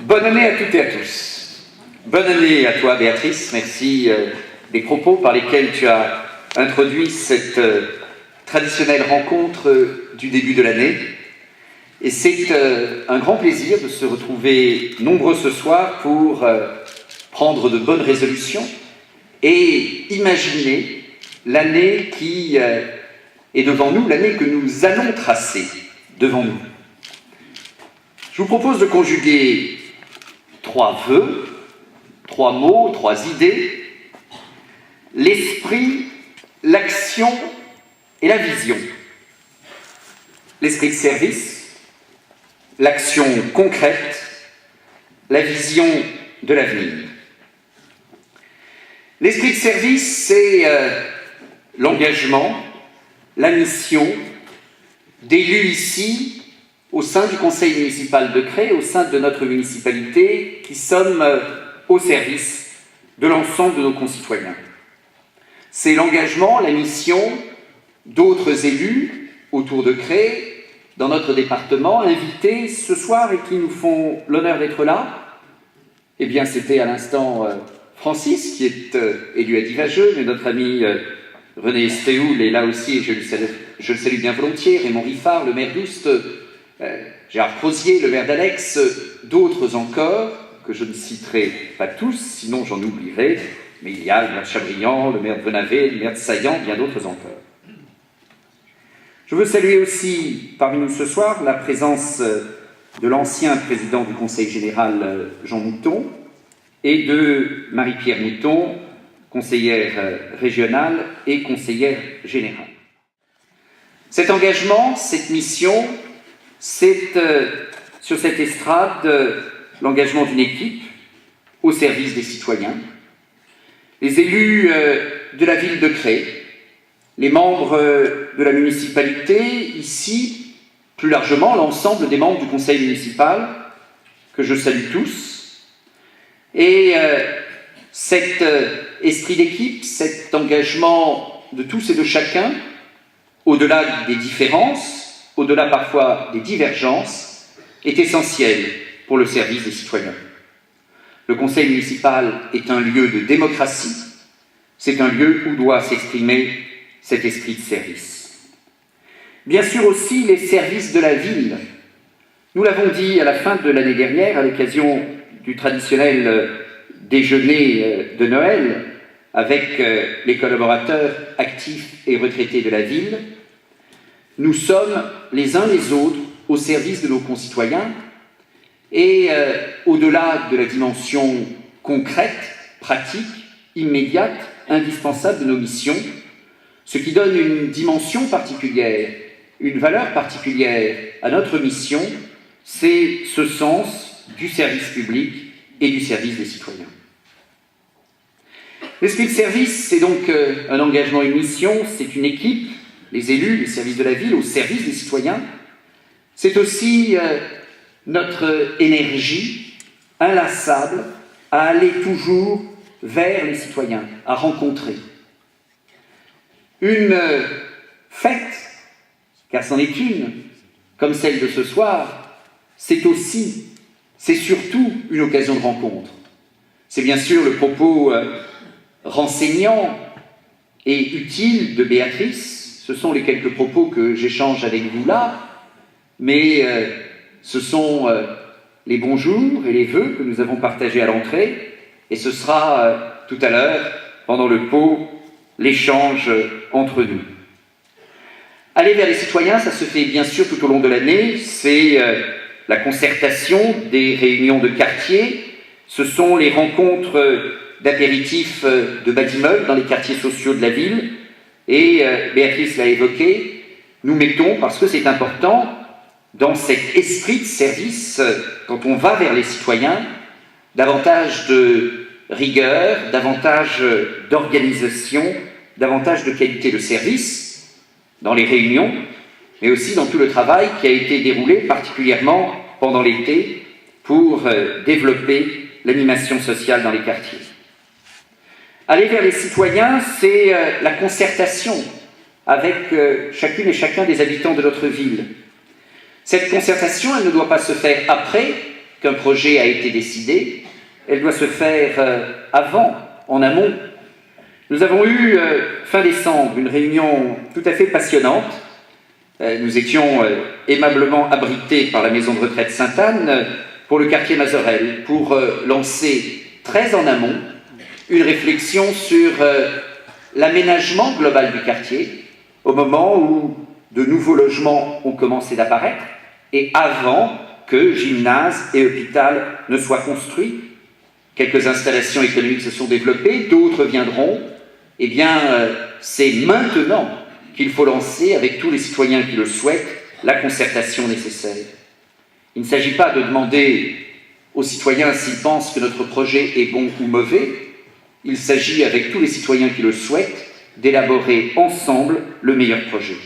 Bonne année à toutes et à tous. Bonne année à toi, Béatrice. Merci des propos par lesquels tu as introduit cette traditionnelle rencontre du début de l'année. Et c'est un grand plaisir de se retrouver nombreux ce soir pour prendre de bonnes résolutions et imaginer l'année qui est devant nous, l'année que nous allons tracer devant nous. Je vous propose de conjuguer 3 vœux, 3 mots, 3 idées, l'esprit, l'action et la vision. L'esprit de service, l'action concrète, la vision de l'avenir. L'esprit de service, c'est l'engagement, la mission d'élus ici, au sein du conseil municipal de Cré, au sein de notre municipalité, qui sommes au service de l'ensemble de nos concitoyens. C'est l'engagement, la mission d'autres élus autour de Cré, dans notre département, invités ce soir et qui nous font l'honneur d'être là. Eh bien, c'était à l'instant Francis, qui est élu à Divageux, mais notre ami René Estéoul est là aussi, et je le salue bien volontiers, Raymond Riffard, le maire d'Oust, Gérard Crozier, le maire d'Alex, d'autres encore, que je ne citerai pas tous, sinon j'en oublierai, mais il y a le maire de Chabriand, le maire de Venavé, le maire de Saillant, bien d'autres encore. Je veux saluer aussi parmi nous ce soir la présence de l'ancien président du Conseil général Jean Mouton et de Marie-Pierre Mouton, conseillère régionale et conseillère générale. Cet engagement, cette mission, c'est sur cette estrade l'engagement d'une équipe au service des citoyens, les élus de la ville de Cré, les membres de la municipalité, ici, plus largement l'ensemble des membres du conseil municipal, que je salue tous, et cet esprit d'équipe, cet engagement de tous et de chacun, au-delà des différences, au-delà parfois des divergences, est essentiel pour le service des citoyens. Le conseil municipal est un lieu de démocratie, c'est un lieu où doit s'exprimer cet esprit de service. Bien sûr aussi les services de la ville. Nous l'avons dit à la fin de l'année dernière, à l'occasion du traditionnel déjeuner de Noël, avec les collaborateurs actifs et retraités de la ville, nous sommes les uns les autres au service de nos concitoyens et au-delà de la dimension concrète, pratique, immédiate, indispensable de nos missions, ce qui donne une dimension particulière, une valeur particulière à notre mission, c'est ce sens du service public et du service des citoyens. L'esprit de service, c'est donc un engagement, une mission, c'est une équipe, les élus, les services de la ville, au service des citoyens. C'est aussi notre énergie inlassable à aller toujours vers les citoyens, à rencontrer. Une fête, car c'en est une, comme celle de ce soir, c'est aussi, c'est surtout une occasion de rencontre. C'est bien sûr le propos renseignant et utile de Béatrice. Ce sont les quelques propos que j'échange avec vous là, mais ce sont les bonjours et les vœux que nous avons partagés à l'entrée, et ce sera tout à l'heure, pendant le pot, l'échange entre nous. Aller vers les citoyens, ça se fait bien sûr tout au long de l'année, c'est la concertation des réunions de quartier, ce sont les rencontres d'apéritifs de bas d'immeubles dans les quartiers sociaux de la ville, et Béatrice l'a évoqué, nous mettons, parce que c'est important, dans cet esprit de service, quand on va vers les citoyens, davantage de rigueur, davantage d'organisation, davantage de qualité de service dans les réunions, mais aussi dans tout le travail qui a été déroulé, particulièrement pendant l'été, pour développer l'animation sociale dans les quartiers. Aller vers les citoyens, c'est la concertation avec chacune et chacun des habitants de notre ville. Cette concertation, elle ne doit pas se faire après, qu'un projet a été décidé, elle doit se faire avant, en amont. Nous avons eu, fin décembre, une réunion tout à fait passionnante. Nous étions aimablement abrités par la maison de retraite Sainte-Anne pour le quartier Mazorelle, pour lancer très en amont une réflexion sur l'aménagement global du quartier, au moment où de nouveaux logements ont commencé d'apparaître, et avant que gymnase et hôpital ne soient construits. Quelques installations économiques se sont développées, d'autres viendront. Eh bien, c'est maintenant qu'il faut lancer, avec tous les citoyens qui le souhaitent, la concertation nécessaire. Il ne s'agit pas de demander aux citoyens s'ils pensent que notre projet est bon ou mauvais. Il s'agit, avec tous les citoyens qui le souhaitent, d'élaborer ensemble le meilleur projet.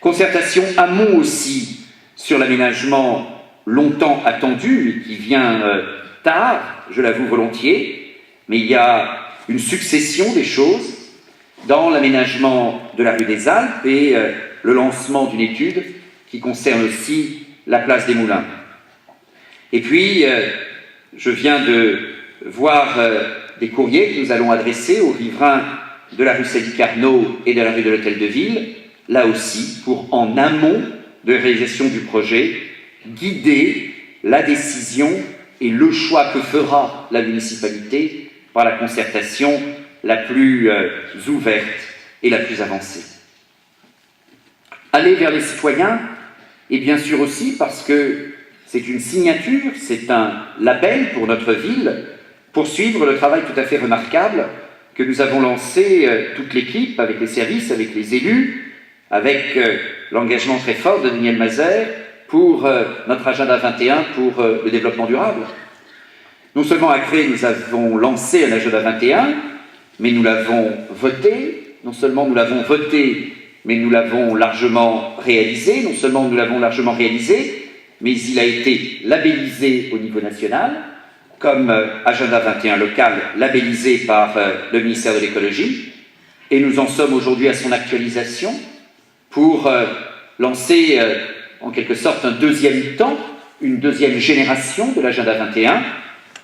Concertation amont aussi sur l'aménagement longtemps attendu, et qui vient tard, je l'avoue volontiers, mais il y a une succession des choses dans l'aménagement de la rue des Alpes et le lancement d'une étude qui concerne aussi la place des Moulins. Et puis, je viens de voir des courriers que nous allons adresser aux riverains de la rue Sadi-Carnot et de la rue de l'Hôtel de Ville, là aussi, pour, en amont de réalisation du projet, guider la décision et le choix que fera la municipalité par la concertation la plus ouverte et la plus avancée. Aller vers les citoyens, et bien sûr aussi parce que c'est une signature, c'est un label pour notre ville, poursuivre le travail tout à fait remarquable que nous avons lancé, toute l'équipe, avec les services, avec les élus, avec l'engagement très fort de Daniel Mazer pour notre agenda 21 pour le développement durable. Non seulement à Cré, nous avons lancé un agenda 21, mais nous l'avons voté. Non seulement nous l'avons voté, mais nous l'avons largement réalisé. Non seulement nous l'avons largement réalisé, mais il a été labellisé au niveau national, comme agenda 21 local, labellisé par le ministère de l'écologie. Et nous en sommes aujourd'hui à son actualisation pour lancer en quelque sorte un deuxième temps, une deuxième génération de l'agenda 21.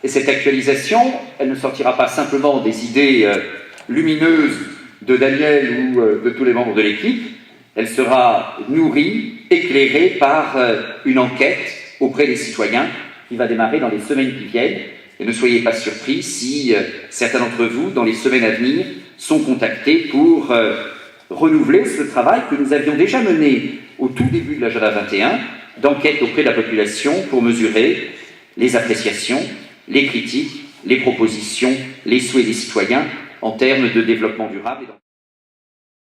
Et cette actualisation, elle ne sortira pas simplement des idées lumineuses de Daniel ou de tous les membres de l'équipe, elle sera nourrie, éclairée par une enquête auprès des citoyens qui va démarrer dans les semaines qui viennent. Et ne soyez pas surpris si certains d'entre vous, dans les semaines à venir, sont contactés pour renouveler ce travail que nous avions déjà mené au tout début de l'agenda 21, d'enquête auprès de la population pour mesurer les appréciations, les critiques, les propositions, les souhaits des citoyens en termes de développement durable.